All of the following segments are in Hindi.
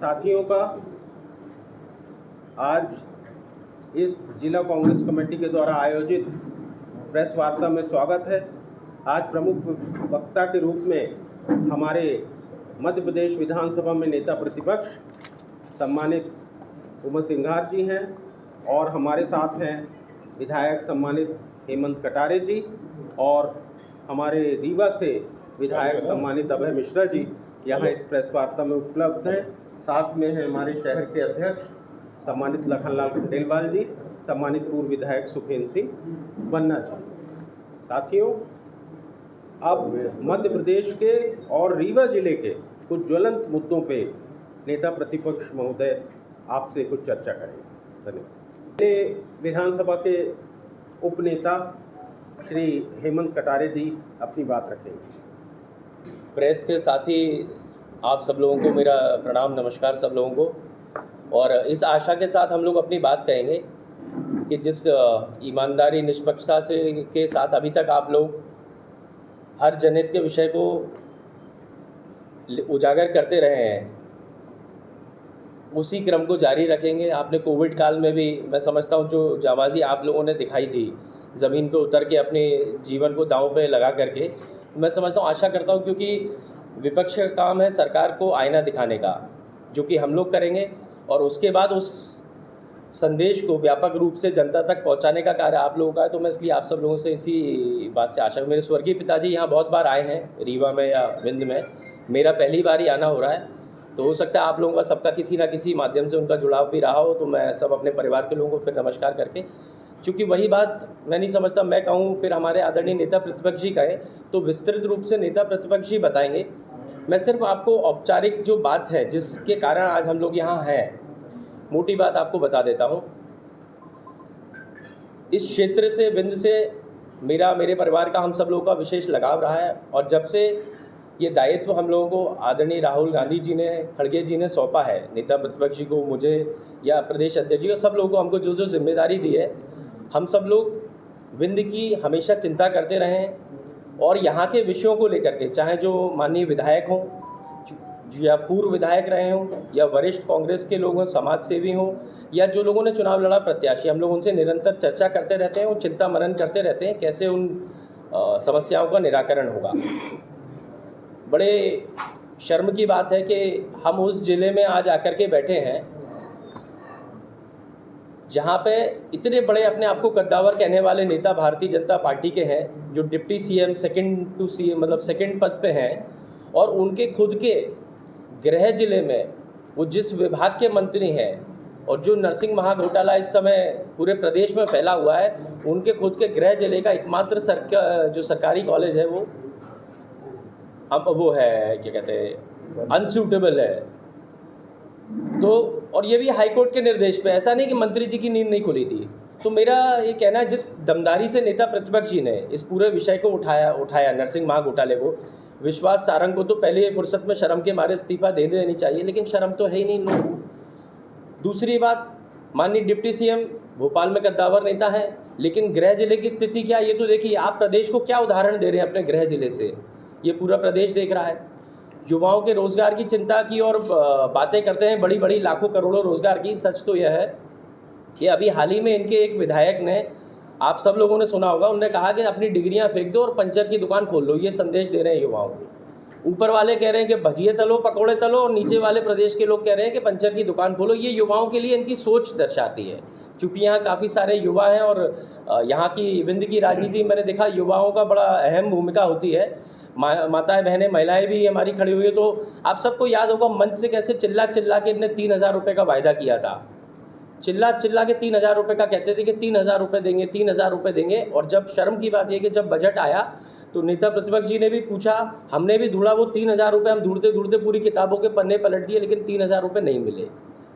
साथियों का आज इस जिला कांग्रेस कमेटी के द्वारा आयोजित प्रेस वार्ता में स्वागत है। आज प्रमुख वक्ता के रूप में हमारे मध्य प्रदेश विधानसभा में नेता प्रतिपक्ष सम्मानित उमर सिंघार जी हैं और हमारे साथ हैं विधायक सम्मानित हेमंत कटारे जी और हमारे रीवा से विधायक सम्मानित अभय मिश्रा जी यहाँ इस प्रेस वार्ता में उपलब्ध हैं। साथ में हैं हमारे शहर के अध्यक्ष सम्मानित लखनलाल खंडेलवाल जी, सम्मानित पूर्व विधायक सुखेंद्र सिंह बन्ना जी। साथियों, अब मध्य प्रदेश के और रीवा जिले के कुछ ज्वलंत मुद्दों पे नेता प्रतिपक्ष महोदय आपसे कुछ चर्चा करेंगे। धन्यवाद। विधानसभा के उपनेता श्री हेमंत कटारे जी अपनी बात रखेंगे। प्रेस के साथी आप सब लोगों को मेरा प्रणाम, नमस्कार सब लोगों को। और इस आशा के साथ हम लोग अपनी बात कहेंगे कि जिस ईमानदारी निष्पक्षता से के साथ अभी तक आप लोग हर जनहित के विषय को उजागर करते रहे हैं, उसी क्रम को जारी रखेंगे। आपने कोविड काल में भी, मैं समझता हूँ, जो जाबाजी आप लोगों ने दिखाई थी ज़मीन पे उतर के अपने जीवन को दांव पे लगा करके, मैं समझता हूँ, आशा करता हूँ, क्योंकि विपक्ष का काम है सरकार को आईना दिखाने का, जो कि हम लोग करेंगे, और उसके बाद उस संदेश को व्यापक रूप से जनता तक पहुंचाने का कार्य आप लोगों का है। तो मैं इसलिए आप सब लोगों से इसी बात से आशा, मेरे स्वर्गीय पिताजी यहाँ बहुत बार आए हैं रीवा में या विंध्य में, मेरा पहली बार ही आना हो रहा है, तो हो सकता है आप लोगों का सबका किसी ना किसी माध्यम से उनका जुड़ाव भी रहा हो। तो मैं सब अपने परिवार के लोगों को फिर नमस्कार करके, चूँकि वही बात मैं नहीं समझता मैं कहूँ, फिर हमारे आदरणीय नेता प्रतिपक्ष जी कहें तो विस्तृत रूप से नेता प्रतिपक्ष जी बताएंगे। मैं सिर्फ आपको औपचारिक जो बात है जिसके कारण आज हम लोग यहाँ हैं, मोटी बात आपको बता देता हूँ। इस क्षेत्र से, विंध्य से मेरे परिवार का, हम सब लोगों का विशेष लगाव रहा है, और जब से ये दायित्व हम लोगों को आदरणीय राहुल गांधी जी ने, खड़गे जी ने सौंपा है, नेता प्रतिपक्ष जी को, मुझे या प्रदेश अध्यक्ष जी को, सब लोगों को हमको जो जिम्मेदारी दी है, हम सब लोग विंध्य की हमेशा चिंता करते रहे हैं। और यहाँ के विषयों को लेकर के, चाहे जो माननीय विधायक हों या पूर्व विधायक रहे हों या वरिष्ठ कांग्रेस के लोग हों, समाज सेवी हों, या जो लोगों ने चुनाव लड़ा प्रत्याशी, हम लोग उनसे निरंतर चर्चा करते रहते हैं और चिंता मनन करते रहते हैं कैसे उन समस्याओं का निराकरण होगा। बड़े शर्म की बात है कि हम उस जिले में आज आकर के बैठे हैं जहाँ पे इतने बड़े अपने आप को कद्दावर कहने वाले नेता भारतीय जनता पार्टी के हैं, जो deputy CM, second to CM, मतलब सेकंड पद पे हैं, और उनके खुद के गृह जिले में वो जिस विभाग के मंत्री हैं, और जो नरसिंह महा घोटाला इस समय पूरे प्रदेश में फैला हुआ है, उनके खुद के गृह जिले का एकमात्र जो सरकारी कॉलेज है वो अब वो है, क्या कहते हैं, अनसूटेबल है। तो और ये भी हाईकोर्ट के निर्देश पे, ऐसा नहीं कि मंत्री जी की नींद नहीं खुली थी। तो मेरा ये कहना है, जिस दमदारी से नेता प्रतिपक्ष जी ने इस पूरे विषय को उठाया नरसिंह महा घोटाले को, विश्वास सारंग को तो पहले फुर्सत में शर्म के मारे इस्तीफा दे देनी चाहिए, लेकिन शर्म तो है ही नहीं लोग। दूसरी बात, माननीय डिप्टी सीएम भोपाल में कद्दावर नेता है, लेकिन गृह जिले की स्थिति क्या है ये तो देखिए। आप प्रदेश को क्या उदाहरण दे रहे हैं अपने गृह जिले से, ये पूरा प्रदेश देख रहा है। युवाओं के रोजगार की चिंता की और बातें करते हैं, बड़ी बड़ी लाखों करोड़ों रोजगार की। सच तो यह है कि अभी हाल ही में इनके एक विधायक ने, आप सब लोगों ने सुना होगा, उन्होंने कहा कि अपनी डिग्रियां फेंक दो और पंचर की दुकान खोल लो। ये संदेश दे रहे हैं युवाओं को। ऊपर वाले कह रहे हैं कि भजिए तलो, पकौड़े तलो, और नीचे वाले प्रदेश के लोग कह रहे हैं कि पंचर की दुकान खोलो। ये युवाओं के लिए इनकी सोच दर्शाती है। चूँकि यहाँ काफ़ी सारे युवा हैं और यहाँ की विंध्य की राजनीति मैंने देखा, युवाओं का बड़ा अहम भूमिका होती है। माताएं, बहनें, महिलाएं भी हमारी खड़ी हुई है। तो आप सबको याद होगा मंच से कैसे चिल्ला चिल्ला के इनने 3,000 रुपये का वायदा किया था। चिल्ला चिल्ला के 3,000 रुपये का कहते थे कि 3,000 रुपये देंगे, 3,000 रुपये देंगे। और जब शर्म की बात यह कि जब बजट आया तो नेता प्रतिपक्ष जी ने भी पूछा, हमने भी ढूंढा, वो 3,000 रुपये हम ढूंढते ढूंढते पूरी किताबों के पन्ने पलट दिए, लेकिन 3,000 रुपये नहीं मिले।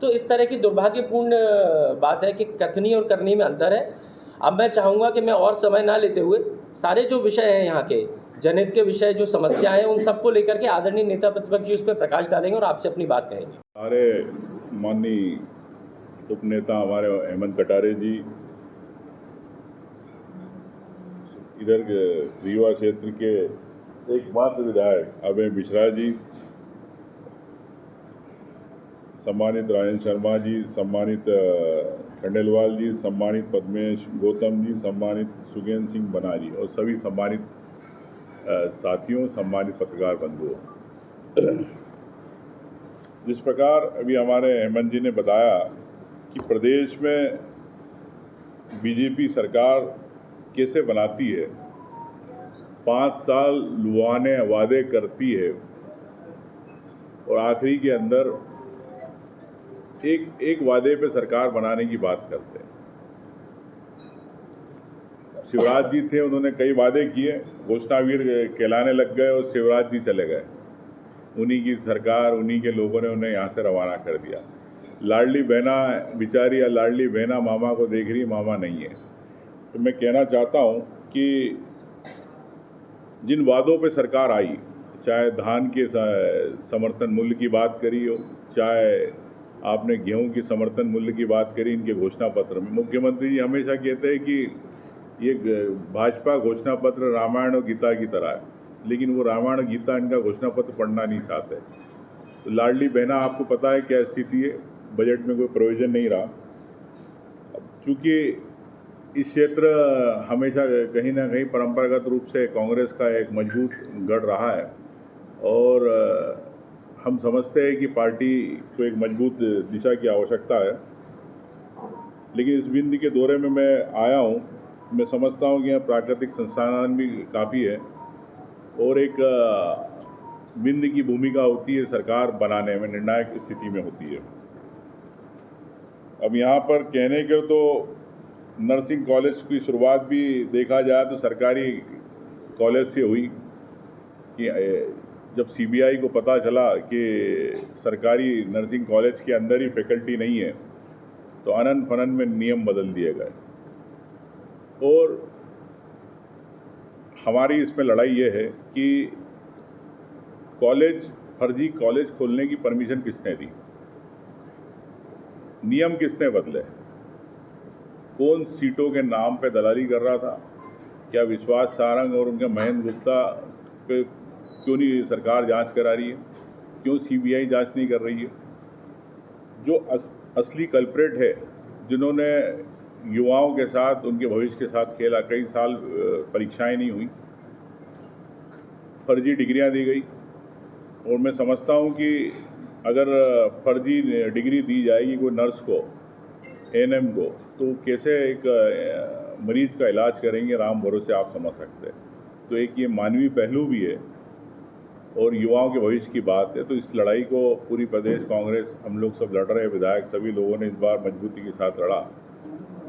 तो इस तरह की दुर्भाग्यपूर्ण बात है कि कथनी और करनी में अंतर है। अब मैं चाहूँगा कि मैं और समय ना लेते हुए सारे जो विषय हैं यहाँ के जनहित के विषय, जो समस्याएं हैं, उन सबको लेकर के आदरणीय नेता प्रतिपक्ष जी उस पर प्रकाश डालेंगे और आपसे अपनी बात कहेंगे। हमारे माननीय उपनेता हमारे हेमंत कटारे जी, इधर रीवा क्षेत्र के एकमात्र विधायक अभय मिश्रा जी, सम्मानित राजन शर्मा जी, सम्मानित खंडेलवाल जी, सम्मानित पद्मेश गौतम जी, सम्मानित सुगेंद्र सिंह बना जी और सभी सम्मानित साथियों, सम्मानित पत्रकार बंधुओं, जिस प्रकार अभी हमारे हेमंत जी ने बताया कि प्रदेश में बीजेपी सरकार कैसे बनाती है, 5 साल लुभाने वादे करती है और आखिरी के अंदर एक वादे पे सरकार बनाने की बात करते हैं। शिवराज जी थे, उन्होंने कई वादे किए, घोषणावीर कहलाने लग गए और शिवराज जी चले गए। उन्हीं की सरकार, उन्हीं के लोगों ने उन्हें यहाँ से रवाना कर दिया। लाडली बहना बेचारी या लाडली बहना मामा को देख रही, मामा नहीं है। तो मैं कहना चाहता हूँ कि जिन वादों पे सरकार आई, चाहे धान के समर्थन मूल्य की बात करी हो, चाहे आपने गेहूं की समर्थन मूल्य की बात करी, इनके घोषणा पत्र में मुख्यमंत्री जी हमेशा कहते हैं कि ये भाजपा घोषणा पत्र रामायण और गीता की तरह है, लेकिन वो रामायण गीता इनका घोषणा पत्र पढ़ना नहीं चाहते। तो लाडली बहना आपको पता है क्या स्थिति है, बजट में कोई प्रोविजन नहीं रहा। चूँकि इस क्षेत्र हमेशा कहीं ना कहीं परंपरागत रूप से कांग्रेस का एक मजबूत गढ़ रहा है और हम समझते हैं कि पार्टी को एक मजबूत दिशा की आवश्यकता है। लेकिन इस बिंदु के दौरे में मैं आया हूँ, मैं समझता हूँ कि यहाँ प्राकृतिक संसाधन भी काफ़ी है और एक बिंदु की भूमिका होती है सरकार बनाने में, निर्णायक स्थिति में होती है। अब यहाँ पर कहने के तो नर्सिंग कॉलेज की शुरुआत भी देखा जाए तो सरकारी कॉलेज से हुई कि जब सीबीआई को पता चला कि सरकारी नर्सिंग कॉलेज के अंदर ही फैकल्टी नहीं है तो अनन फनन में नियम बदल दिए गए। और हमारी इसमें लड़ाई ये है कि फर्जी कॉलेज खोलने की परमिशन किसने दी, नियम किसने बदले, कौन सीटों के नाम पे दलाली कर रहा था, क्या विश्वास सारंग और उनके महेंद्र गुप्ता पे क्यों नहीं सरकार जांच करा रही है, क्यों सीबीआई जांच नहीं कर रही है। जो असली कल्प्रेट है, जिन्होंने युवाओं के साथ, उनके भविष्य के साथ खेला, कई साल परीक्षाएं नहीं हुई, फर्जी डिग्रियां दी गई। और मैं समझता हूं कि अगर फर्जी डिग्री दी जाएगी कोई नर्स को, एएनएम को, तो कैसे एक मरीज का इलाज करेंगे, राम भरोसे आप समझ सकते हैं। तो एक ये मानवीय पहलू भी है और युवाओं के भविष्य की बात है। तो इस लड़ाई को पूरी प्रदेश कांग्रेस, हम लोग सब लड़ रहे हैं, विधायक सभी लोगों ने इस बार मजबूती के साथ लड़ा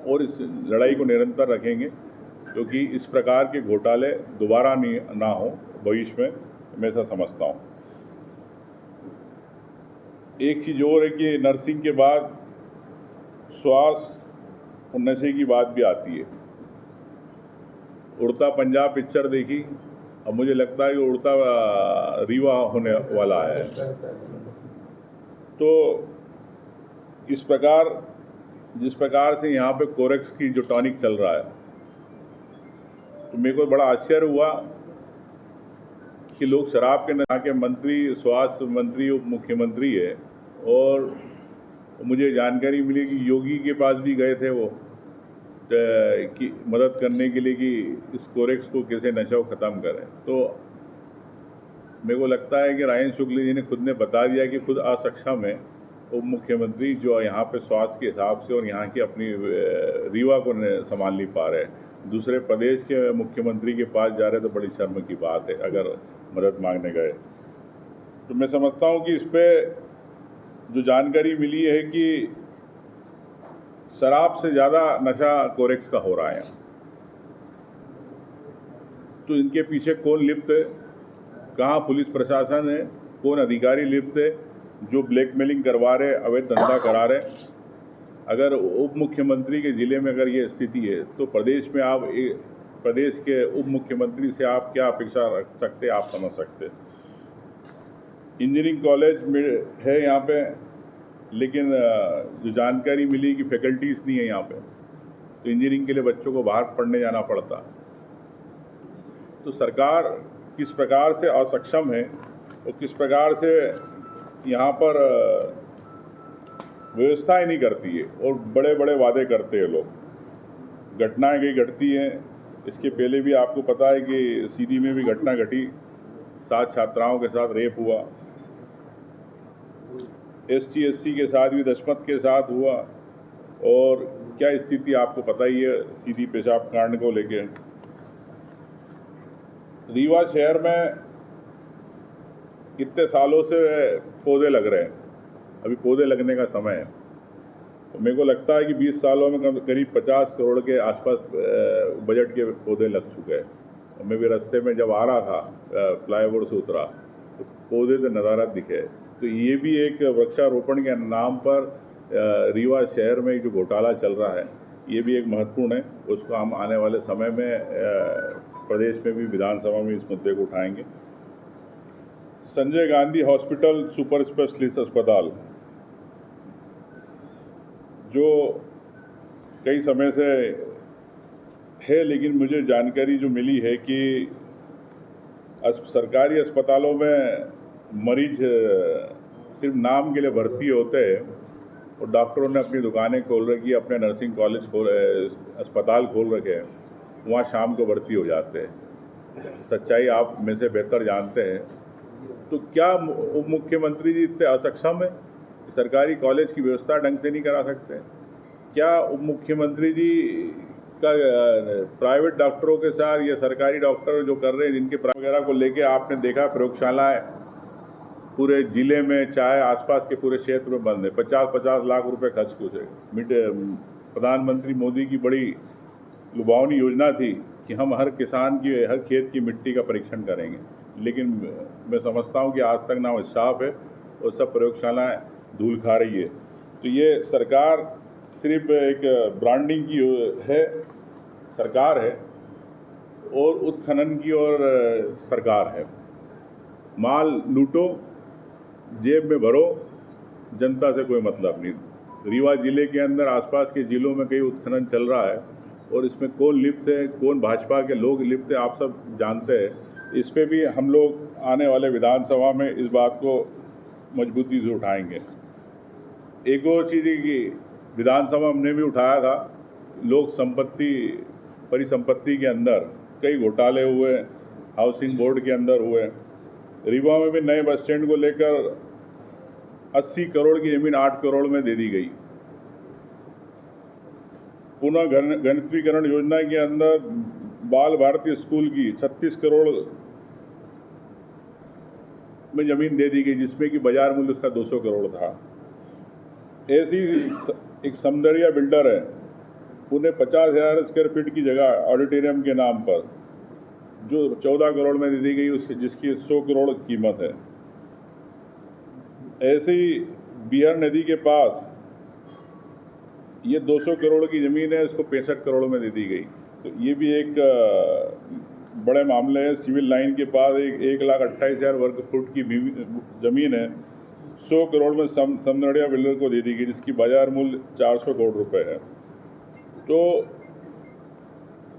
और इस लड़ाई को निरंतर रखेंगे, क्योंकि इस प्रकार के घोटाले दोबारा ना हो भविष्य में, मैं ऐसा समझता हूँ। एक चीज़ और है कि नर्सिंग के बाद स्वास्थ्य और नशे की बात भी आती है। उड़ता पंजाब पिक्चर देखी, अब मुझे लगता है कि उड़ता रीवा होने वाला है। तो इस प्रकार, जिस प्रकार से यहाँ पे कोरेक्स की जो टॉनिक चल रहा है, तो मेरे को बड़ा आश्चर्य हुआ कि लोग शराब के यहाँ के मंत्री, स्वास्थ्य मंत्री, उप मुख्यमंत्री है, और मुझे जानकारी मिली कि योगी के पास भी गए थे वो कि मदद करने के लिए कि इस कोरेक्स को कैसे नशा को ख़त्म करें। तो मेरे को लगता है कि राजन शुक्ल जी ने खुद ने बता दिया कि खुद असक्षम है उप मुख्यमंत्री, जो यहाँ पे स्वास्थ्य के हिसाब से और यहाँ की अपनी रीवा को संभाल नहीं पा रहे, दूसरे प्रदेश के मुख्यमंत्री के पास जा रहे, तो बड़ी शर्म की बात है अगर मदद मांगने गए। तो मैं समझता हूँ कि इस पर जो जानकारी मिली है कि शराब से ज़्यादा नशा कोरेक्स का हो रहा है। तो इनके पीछे कौन लिप्त है, कहाँ पुलिस प्रशासन है, कौन अधिकारी लिप्त है जो ब्लैकमेलिंग करवा रहे, अवैध धंधा करा रहे। अगर उप मुख्यमंत्री के ज़िले में अगर ये स्थिति है, तो प्रदेश में आप प्रदेश के उप मुख्यमंत्री से आप क्या अपेक्षा रख सकते, आप समझ सकते। इंजीनियरिंग कॉलेज में है यहाँ पे, लेकिन जो जानकारी मिली कि फैकल्टीज़ नहीं है यहाँ पे, तो इंजीनियरिंग के लिए बच्चों को बाहर पढ़ने जाना पड़ता। तो सरकार किस प्रकार से असक्षम है और किस प्रकार से यहाँ पर व्यवस्था ही नहीं करती है और बड़े बड़े वादे करते हैं लोग। घटनाएं कई घटती हैं। इसके पहले भी आपको पता है कि सीधी में भी घटना घटी, 7 छात्राओं के साथ रेप हुआ, SC के साथ भी दशमत के साथ हुआ। और क्या स्थिति आपको पता ही है सीधी पेशाब कांड को लेके। रीवा शहर में कितने सालों से पौधे लग रहे हैं, अभी पौधे लगने का समय है। तो मेरे को लगता है कि 20 सालों में करीब 50 करोड़ के आसपास बजट के पौधे लग चुके हैं। और मैं भी रास्ते में जब आ रहा था फ्लाईओवर से उतरा तो पौधे तो नज़ारा दिखे। तो ये भी एक वृक्षारोपण के नाम पर रीवा शहर में जो घोटाला चल रहा है ये भी एक महत्वपूर्ण है। उसको हम आने वाले समय में प्रदेश में भी विधानसभा में इस मुद्दे को उठाएंगे। Sanjay Gandhi hospital super specialist अस्पताल जो कई समय से है, लेकिन मुझे जानकारी जो मिली है कि सरकारी अस्पतालों में मरीज सिर्फ नाम के लिए भर्ती होते हैं और डॉक्टरों ने अपनी दुकानें खोल रखी है, अपने नर्सिंग कॉलेज अस्पताल खोल रखे हैं, वहाँ शाम को भर्ती हो जाते हैं। सच्चाई आप में से बेहतर जानते हैं। तो क्या उप मुख्यमंत्री जी इतने असक्षम है, सरकारी कॉलेज की व्यवस्था ढंग से नहीं करा सकते? क्या उप मुख्यमंत्री जी का प्राइवेट डॉक्टरों के साथ ये सरकारी डॉक्टर जो कर रहे हैं जिनके वगैरह को लेके आपने देखा प्रयोगशालाएं पूरे जिले में चाहे आसपास के पूरे क्षेत्र में बंद है। 50-50 लाख रुपए खर्च हुए। प्रधानमंत्री मोदी की बड़ी लुभावनी योजना थी कि हम हर किसान की हर खेत की मिट्टी का परीक्षण करेंगे, लेकिन मैं समझता हूं कि आज तक ना वो स्टाफ है और सब प्रयोगशालाएं धूल खा रही है। तो ये सरकार सिर्फ एक ब्रांडिंग की है सरकार है और उत्खनन की और सरकार है। माल लूटो, जेब में भरो, जनता से कोई मतलब नहीं। रीवा जिले के अंदर आसपास के जिलों में कई उत्खनन चल रहा है और इसमें कौन लिप्त है, कौन भाजपा के लोग लिप्त है, आप सब जानते हैं। इस पे भी हम लोग आने वाले विधानसभा में इस बात को मजबूती से उठाएंगे। एक और चीज़ की विधानसभा हमने भी उठाया था, लोक संपत्ति परिसंपत्ति के अंदर कई घोटाले हुए, हाउसिंग बोर्ड के अंदर हुए। रीवा में भी नए बस स्टैंड को लेकर 80 करोड़ की ज़मीन 8 करोड़ में दे दी गई। पुनः गणतंत्रीकरण योजना के अंदर बाल भारती स्कूल की 36 करोड़ में ज़मीन दे दी गई, जिसमें कि बाजार मूल्य उसका 200 करोड़ था। ऐसी एक समदरिया बिल्डर है, उन्हें 50,000 स्क्वायर फीट की जगह ऑडिटोरियम के नाम पर जो 14 करोड़ में दे दी गई, उसकी जिसकी 100 करोड़ कीमत है। ऐसे ही बिहार नदी के पास ये 200 करोड़ की ज़मीन है, इसको 65 करोड़ में दे दी गई। तो ये भी एक बड़े मामले हैं। सिविल लाइन के पास 1,28,000 वर्ग फुट की ज़मीन है, 100 करोड़ में समदरिया बिल्डर को दे दी गई, जिसकी बाजार मूल्य 400 करोड़ रुपए है। तो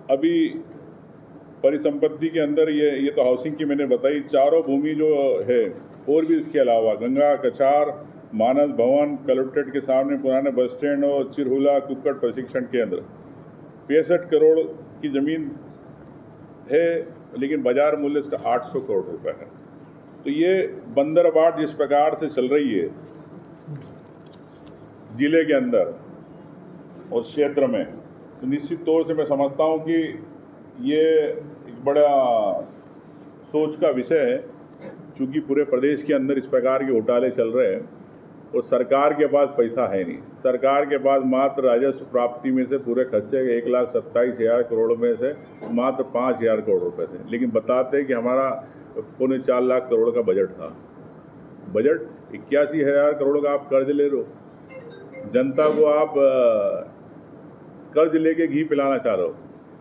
अभी परिसंपत्ति के अंदर ये तो हाउसिंग की मैंने बताई, चारों भूमि जो है और भी इसके अलावा गंगा कछार, मानस भवन, कलेक्ट्रेट के सामने पुराने बस स्टैंड और चिरहुला कुक्कड़ प्रशिक्षण केंद्र, 65 करोड़ की ज़मीन है, लेकिन बाजार मूल्य इसका 800 करोड़ रुपए है। तो ये बंदरबाट जिस प्रकार से चल रही है जिले के अंदर और क्षेत्र में, तो निश्चित तौर से मैं समझता हूँ कि ये एक बड़ा सोच का विषय है, क्योंकि पूरे प्रदेश के अंदर इस प्रकार के घोटाले चल रहे हैं और सरकार के पास पैसा है नहीं। सरकार के पास मात्र राजस्व प्राप्ति में से पूरे खर्चे 1,27,000 करोड़ में से मात्र 5,000 करोड़ रुपए थे, लेकिन बताते हैं कि हमारा 4.25 लाख करोड़ का बजट था। बजट 81,000 करोड़ का आप कर्ज ले रहे हो, जनता को आप कर्ज लेके घी पिलाना चाह रहे हो,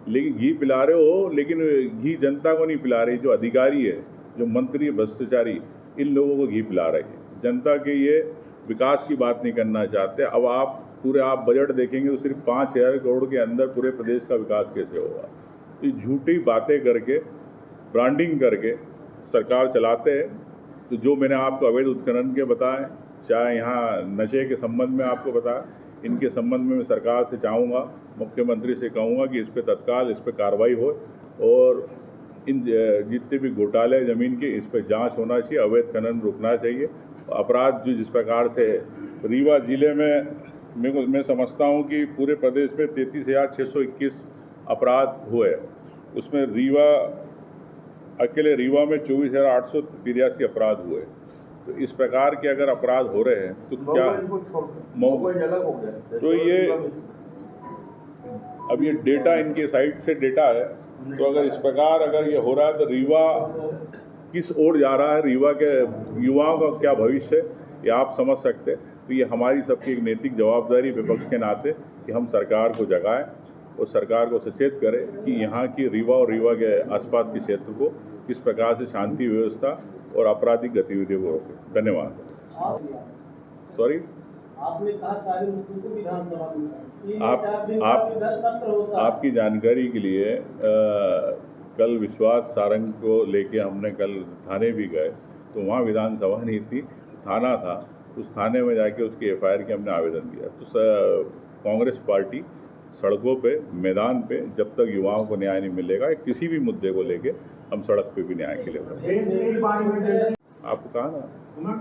लेकिन घी पिला रहे हो, लेकिन घी जनता को नहीं पिला रही। जो अधिकारी है, जो मंत्री भ्रष्टाचारी, इन लोगों को घी पिला रहे हैं। जनता के ये विकास की बात नहीं करना चाहते। अब आप बजट देखेंगे तो सिर्फ 5,000 करोड़ के अंदर पूरे प्रदेश का विकास कैसे होगा? तो झूठी बातें करके, ब्रांडिंग करके सरकार चलाते हैं। तो जो मैंने आपको अवैध उत्खनन के बताए, चाहे यहाँ नशे के संबंध में आपको बताया, इनके संबंध में मैं सरकार से चाहूँगा, मुख्यमंत्री से कहूँगा कि इस पर तत्काल इस पर कार्रवाई हो और इन जितने भी घोटाले ज़मीन के इस पर जांच होना चाहिए, अवैध खनन रुकना चाहिए। अपराध जो जिस प्रकार से रीवा जिले में मैं समझता हूँ कि पूरे प्रदेश में 33,621 अपराध हुए, उसमें अकेले रीवा में 24,883 अपराध हुए। तो इस प्रकार के अगर अपराध हो रहे हैं तो क्या अलग हो गया, तो ये अब ये डेटा इनके साइट से डेटा है, तो अगर इस प्रकार अगर ये हो रहा है तो रीवा किस ओर जा रहा है, रीवा के युवाओं का क्या भविष्य है, ये आप समझ सकते हैं। तो ये हमारी सबकी एक नैतिक जवाबदारी विपक्ष के नाते कि हम सरकार को जगाएं और सरकार को सचेत करें कि यहाँ की रीवा और रीवा के आसपास के क्षेत्र को किस प्रकार से शांति व्यवस्था और आपराधिक गतिविधियों को रोकें। धन्यवाद। सॉरी, आपने कहा सारे मुद्दों को विधानसभा में आपकी जानकारी के लिए कल विश्वास सारंग को लेके हमने कल थाने भी गए, तो वहाँ विधानसभा नहीं थी, थाना था। उस थाने में जाके उसकी एफआईआर की हमने आवेदन दिया। तो कांग्रेस पार्टी सड़कों पे, मैदान पे जब तक युवाओं को न्याय नहीं मिलेगा, किसी भी मुद्दे को लेके हम सड़क पे भी न्याय के लिए आपको कहा ना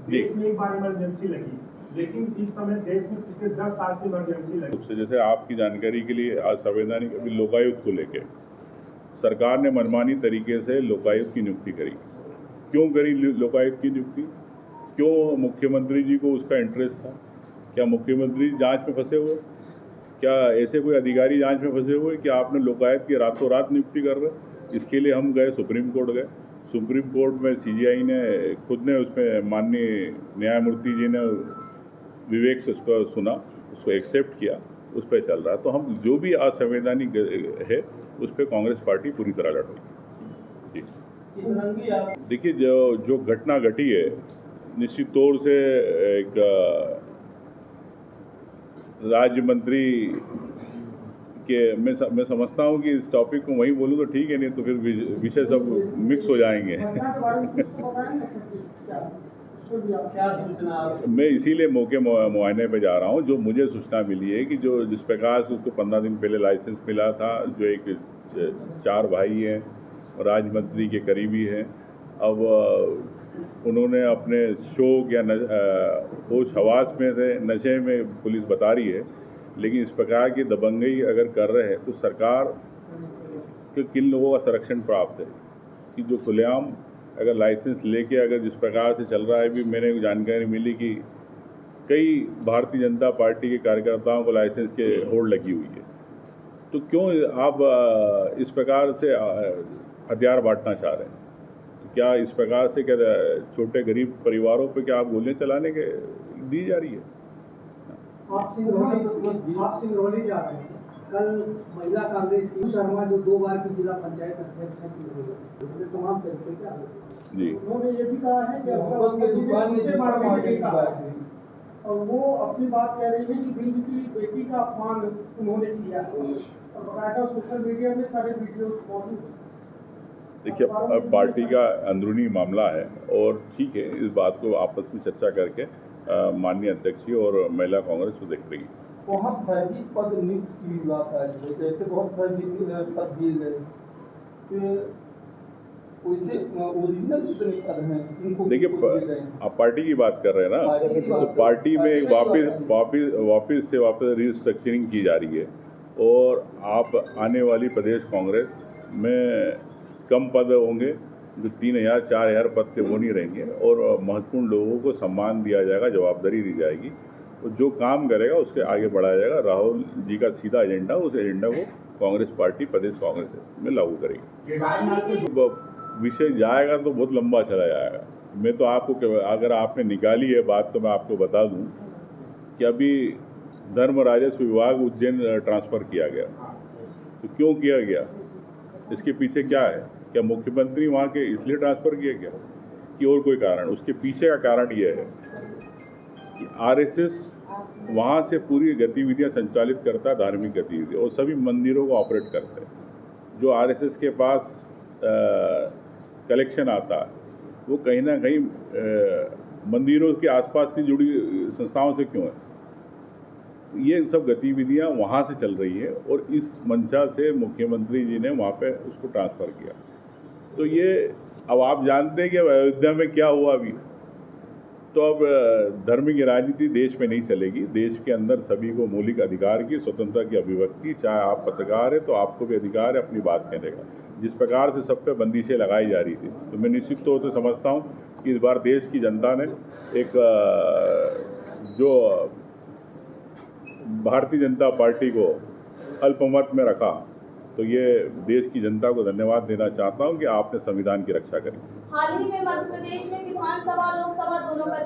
देश में एक बार इमरजेंसी लगी, लेकिन इस समय देश में पिछले 10 साल से इमरजेंसी लगी। जैसे आपकी जानकारी के लिए आज संवैधानिक अभी लोकायुक्त को लेके सरकार ने मनमानी तरीके से लोकायुक्त की नियुक्ति करी। क्यों करी लोकायुक्त की नियुक्ति? क्यों? मुख्यमंत्री जी को उसका इंटरेस्ट था। क्या मुख्यमंत्री जांच में फंसे हुए? क्या ऐसे कोई अधिकारी जांच में फंसे हुए कि आपने लोकायुक्त की रातों रात नियुक्ति कर रहे? इसके लिए हम गए, सुप्रीम कोर्ट गए। सुप्रीम कोर्ट में सीजीआई ने खुद ने उसमें माननीय न्यायमूर्ति जी ने विवेक से उसको सुना, उसको एक्सेप्ट किया, उस पर चल रहा है। तो हम जो भी असंवैधानिक है उस पर कांग्रेस पार्टी पूरी तरह लड़ेगी। देखिए, जो घटना घटी है निश्चित तौर से एक राज्य मंत्री के मैं समझता हूँ कि इस टॉपिक को वहीं बोलूँ तो ठीक है, नहीं तो फिर विषय सब मिक्स हो जाएंगे। मैं इसीलिए मौके मुआयने पे जा रहा हूँ। जो मुझे सूचना मिली है कि जो जिस प्रकार से उसको 15 दिन पहले लाइसेंस मिला था, जो एक 4 भाई हैं, राज्य मंत्री के करीबी हैं, अब उन्होंने अपने शौक या होश हवास में थे, नशे में पुलिस बता रही है, लेकिन इस प्रकार की दबंगई अगर कर रहे हैं तो सरकार के किन लोगों का संरक्षण प्राप्त है कि जो खुलेआम अगर लाइसेंस लेके अगर जिस प्रकार से चल रहा है। भी मैंने जानकारी मिली कि कई भारतीय जनता पार्टी के कार्यकर्ताओं को लाइसेंस के होड़ लगी हुई है, तो क्यों आप इस प्रकार से हथियार बांटना चाह रहे हैं? तो क्या इस प्रकार से क्या छोटे गरीब परिवारों पे क्या आप गोलियां चलाने के दी जा रही है? आप सिंगरौली जा रहे हैं। कल महिला कांग्रेस की शर्मा जो 2 बार की जिला पंचायत अध्यक्ष है सिंगरौली, तमाम तरीके क्या जी, उन्होंने ये भी कहा है कि दुकान में और वो अपनी बात कह रही है कि बीच की बेटी का अपमान उन्होंने किया और बकायदा सोशल मीडिया में सारे वीडियोस मौजूद। देखिए, अब पार्टी का अंदरूनी मामला है और ठीक है, इस बात को आपस में चर्चा करके माननीय अध्यक्ष जी और महिला कांग्रेस को देख रही है। बहुत फर्जी पद नियुक्त की बात है, जैसे बहुत फर्जी पद दिए गए, वैसे ओरिजिनल जितने पद हैं इनको देखिए, आप पार्टी की बात कर रहे हैं ना, तो पार्टी में वापस रिस्ट्रक्चरिंग की जा रही है और आप आने वाली प्रदेश कांग्रेस में कम पद होंगे, जो 3,000 4,000 पद के वो नहीं रहेंगे और महत्वपूर्ण लोगों को सम्मान दिया जाएगा, जवाबदारी दी जाएगी और जो काम करेगा उसके आगे बढ़ाया जाएगा। राहुल जी का सीधा एजेंडा, उस एजेंडा को कांग्रेस पार्टी प्रदेश कांग्रेस में लागू करेगी। विषय जाएगा तो बहुत लंबा चला जाएगा। मैं तो आपको, अगर आपने निकाली है बात तो मैं आपको बता दूं कि अभी धर्म राजस्व विभाग उज्जैन ट्रांसफ़र किया गया। तो क्यों किया गया, इसके पीछे क्या है? क्या मुख्यमंत्री वहाँ के इसलिए ट्रांसफ़र किया गया कि और कोई कारण? उसके पीछे का कारण यह है कि आरएसएस वहाँ से पूरी गतिविधियाँ संचालित करता है, धार्मिक गतिविधियाँ, और सभी मंदिरों को ऑपरेट करते हैं। जो आरएसएस के पास कलेक्शन आता है वो कहीं ना कहीं मंदिरों के आसपास से जुड़ी संस्थाओं से क्यों है? ये सब गतिविधियां वहाँ से चल रही है और इस मंशा से मुख्यमंत्री जी ने वहाँ पे उसको ट्रांसफ़र किया। तो ये अब आप जानते हैं कि अयोध्या में क्या हुआ अभी। तो अब धर्म की राजनीति देश में नहीं चलेगी। देश के अंदर सभी को मौलिक अधिकार की, स्वतंत्रता की अभिव्यक्ति, चाहे आप पत्रकार है तो आपको भी अधिकार है अपनी बात कहने का। जिस प्रकार से सब पे बंदिशें लगाई जा रही थी, तो मैं निश्चित तौर से समझता हूँ कि इस बार देश की जनता ने एक जो भारतीय जनता पार्टी को अल्पमत में रखा, तो ये देश की जनता को धन्यवाद देना चाहता हूँ कि आपने संविधान की रक्षा करी। हाल ही में मध्य प्रदेश में विधानसभा लोकसभा दोनों का